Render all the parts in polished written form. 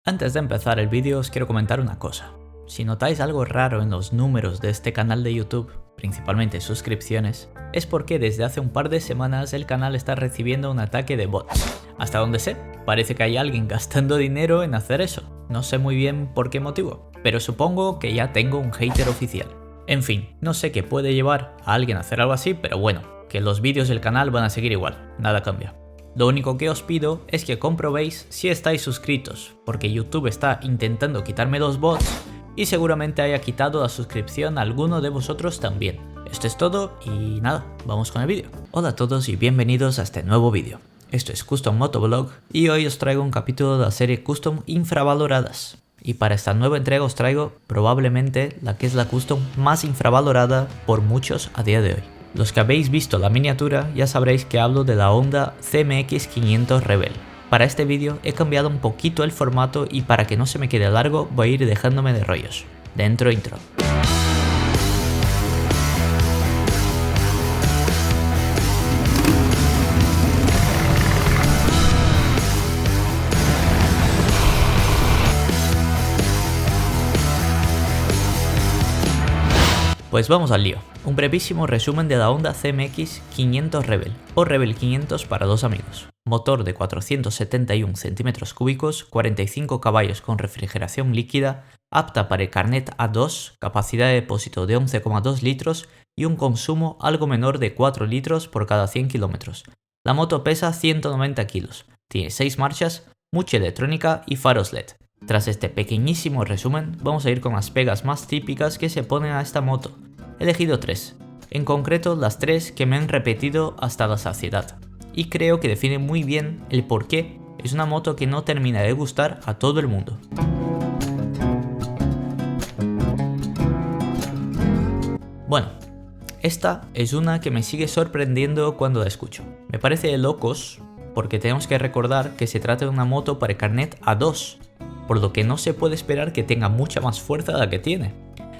Antes de empezar el vídeo os quiero comentar una cosa. Si notáis algo raro en los números de este canal de YouTube, principalmente suscripciones, es porque desde hace un par de semanas el canal está recibiendo un ataque de bots. Hasta donde sé, parece que hay alguien gastando dinero en hacer eso. No sé muy bien por qué motivo, pero supongo que ya tengo un hater oficial. En fin, no sé qué puede llevar a alguien a hacer algo así, pero bueno, que los vídeos del canal van a seguir igual, nada cambia. Lo único que os pido es que comprobéis si estáis suscritos, porque YouTube está intentando quitarme los bots y seguramente haya quitado la suscripción a alguno de vosotros también. Esto es todo y nada, vamos con el vídeo. Hola a todos y bienvenidos a este nuevo vídeo. Esto es Custom Motovlog y hoy os traigo un capítulo de la serie Custom Infravaloradas. Y para esta nueva entrega os traigo probablemente la que es la Custom más infravalorada por muchos a día de hoy. Los que habéis visto la miniatura ya sabréis que hablo de la Honda CMX 500 Rebel. Para este vídeo he cambiado un poquito el formato y para que no se me quede largo voy a ir dejándome de rollos. Dentro intro. Pues vamos al lío. Un brevísimo resumen de la Honda CMX 500 Rebel, o Rebel 500 para los amigos. Motor de 471 cm3, 45 caballos con refrigeración líquida, apta para el carnet A2, capacidad de depósito de 11,2 litros y un consumo algo menor de 4 litros por cada 100 km. La moto pesa 190 kg, tiene 6 marchas, mucha electrónica y faros LED. Tras este pequeñísimo resumen, vamos a ir con las pegas más típicas que se ponen a esta moto. He elegido 3, en concreto las 3 que me han repetido hasta la saciedad, y creo que define muy bien el por qué es una moto que no termina de gustar a todo el mundo. Bueno, esta es una que me sigue sorprendiendo cuando la escucho. Me parece de locos porque tenemos que recordar que se trata de una moto para el carnet A2, por lo que no se puede esperar que tenga mucha más fuerza de la que tiene.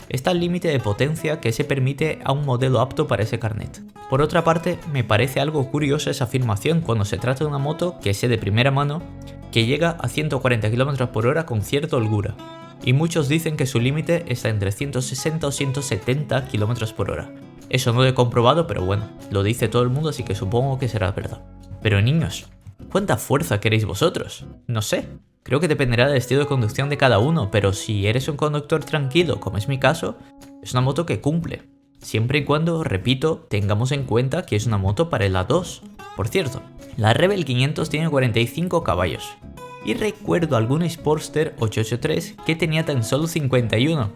Está el límite de potencia que se permite a un modelo apto para ese carnet. Por otra parte, me parece algo curiosa esa afirmación cuando se trata de una moto que sé de primera mano que llega a 140 km por hora con cierta holgura, y muchos dicen que su límite está entre 160 o 170 km por hora. Eso no lo he comprobado, pero bueno, lo dice todo el mundo, así que supongo que será verdad. Pero niños, ¿cuánta fuerza queréis vosotros? No sé. Creo que dependerá del estilo de conducción de cada uno, pero si eres un conductor tranquilo, como es mi caso, es una moto que cumple. Siempre y cuando, repito, tengamos en cuenta que es una moto para el A2. Por cierto, la Rebel 500 tiene 45 caballos. Y recuerdo algún Sportster 883 que tenía tan solo 51.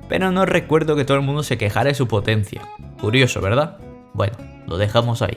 Pero no recuerdo que todo el mundo se quejara de su potencia. Curioso, ¿verdad? Bueno, lo dejamos ahí.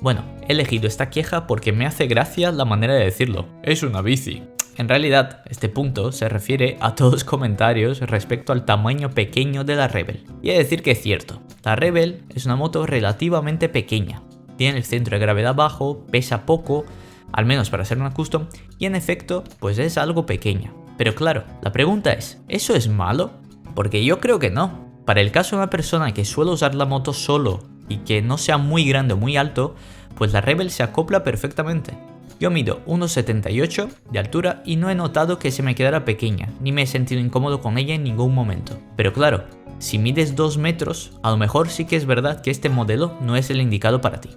Bueno, he elegido esta queja porque me hace gracia la manera de decirlo. Es una bici. En realidad, este punto se refiere a todos los comentarios respecto al tamaño pequeño de la Rebel. Y he de decir que es cierto, la Rebel es una moto relativamente pequeña. Tiene el centro de gravedad bajo, pesa poco, al menos para ser una custom, y en efecto, pues es algo pequeña. Pero claro, la pregunta es, ¿eso es malo? Porque yo creo que no. Para el caso de una persona que suele usar la moto solo y que no sea muy grande o muy alto, pues la Rebel se acopla perfectamente. Yo mido 1,78 de altura y no he notado que se me quedara pequeña, ni me he sentido incómodo con ella en ningún momento. Pero claro, si mides 2 metros, a lo mejor sí que es verdad que este modelo no es el indicado para ti.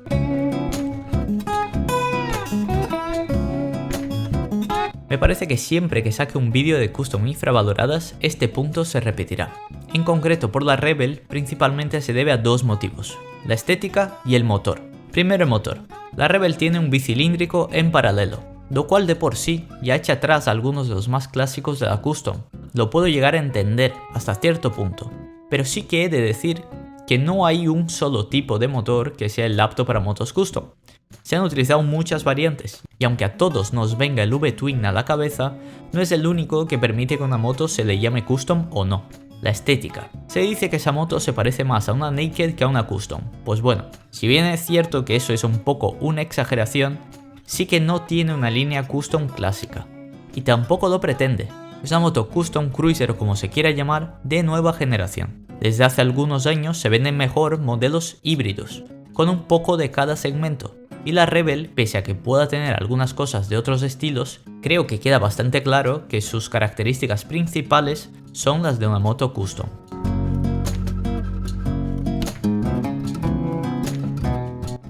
Me parece que siempre que saque un vídeo de custom infravaloradas, este punto se repetirá. En concreto por la Rebel, principalmente se debe a dos motivos: la estética y el motor. Primero el motor. La Rebel tiene un bicilíndrico en paralelo, lo cual de por sí ya echa atrás a algunos de los más clásicos de la custom. Lo puedo llegar a entender hasta cierto punto, pero sí que he de decir que no hay un solo tipo de motor que sea el apto para motos custom. Se han utilizado muchas variantes, y aunque a todos nos venga el V-Twin a la cabeza, no es el único que permite que una moto se le llame custom o no. La estética. Se dice que esa moto se parece más a una naked que a una custom. Pues bueno, si bien es cierto que eso es un poco una exageración, sí que no tiene una línea custom clásica. Y tampoco lo pretende. Es una moto custom cruiser o como se quiera llamar, de nueva generación. Desde hace algunos años se venden mejor modelos híbridos, con un poco de cada segmento. Y la Rebel, pese a que pueda tener algunas cosas de otros estilos, creo que queda bastante claro que sus características principales son las de una moto custom.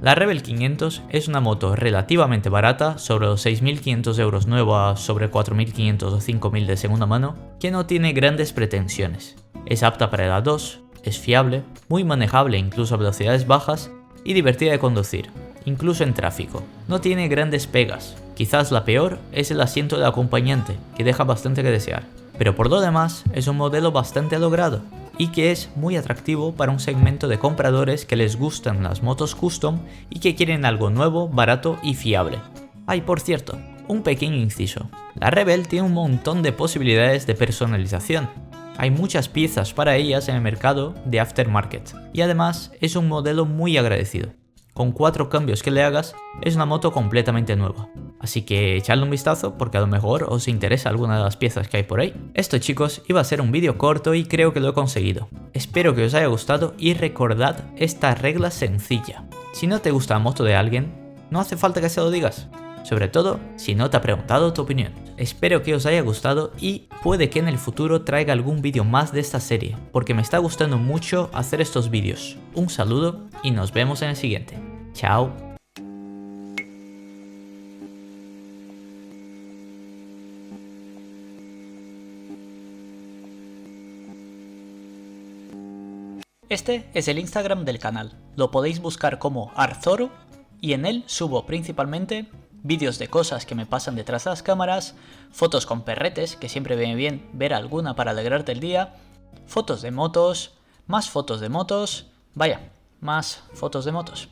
La Rebel 500 es una moto relativamente barata, sobre los 6.500 euros nueva, sobre 4.500 o 5.000 de segunda mano, que no tiene grandes pretensiones. Es apta para el A2, es fiable, muy manejable incluso a velocidades bajas y divertida de conducir, incluso en tráfico. No tiene grandes pegas, quizás la peor es el asiento del acompañante, que deja bastante que desear. Pero por lo demás es un modelo bastante logrado y que es muy atractivo para un segmento de compradores que les gustan las motos custom y que quieren algo nuevo, barato y fiable. Ay, por cierto, un pequeño inciso. La Rebel tiene un montón de posibilidades de personalización. Hay muchas piezas para ellas en el mercado de aftermarket y además es un modelo muy agradecido. Con 4 cambios que le hagas, es una moto completamente nueva. Así que echadle un vistazo porque a lo mejor os interesa alguna de las piezas que hay por ahí. Esto, chicos, iba a ser un vídeo corto y creo que lo he conseguido. Espero que os haya gustado y recordad esta regla sencilla. Si no te gusta la moto de alguien, no hace falta que se lo digas. Sobre todo si no te ha preguntado tu opinión. Espero que os haya gustado y puede que en el futuro traiga algún vídeo más de esta serie, porque me está gustando mucho hacer estos vídeos. Un saludo y nos vemos en el siguiente. Chao. Este es el Instagram del canal, lo podéis buscar como Arzoro y en él subo principalmente vídeos de cosas que me pasan detrás de las cámaras, fotos con perretes, que siempre viene bien ver alguna para alegrarte el día, fotos de motos, más fotos de motos, más fotos de motos.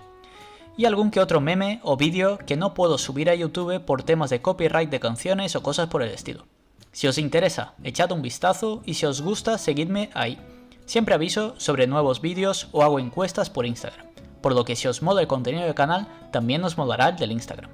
Y algún que otro meme o vídeo que no puedo subir a YouTube por temas de copyright de canciones o cosas por el estilo. Si os interesa, echad un vistazo y si os gusta, seguidme ahí. Siempre aviso sobre nuevos vídeos o hago encuestas por Instagram, por lo que si os mola el contenido del canal, también os molará el del Instagram.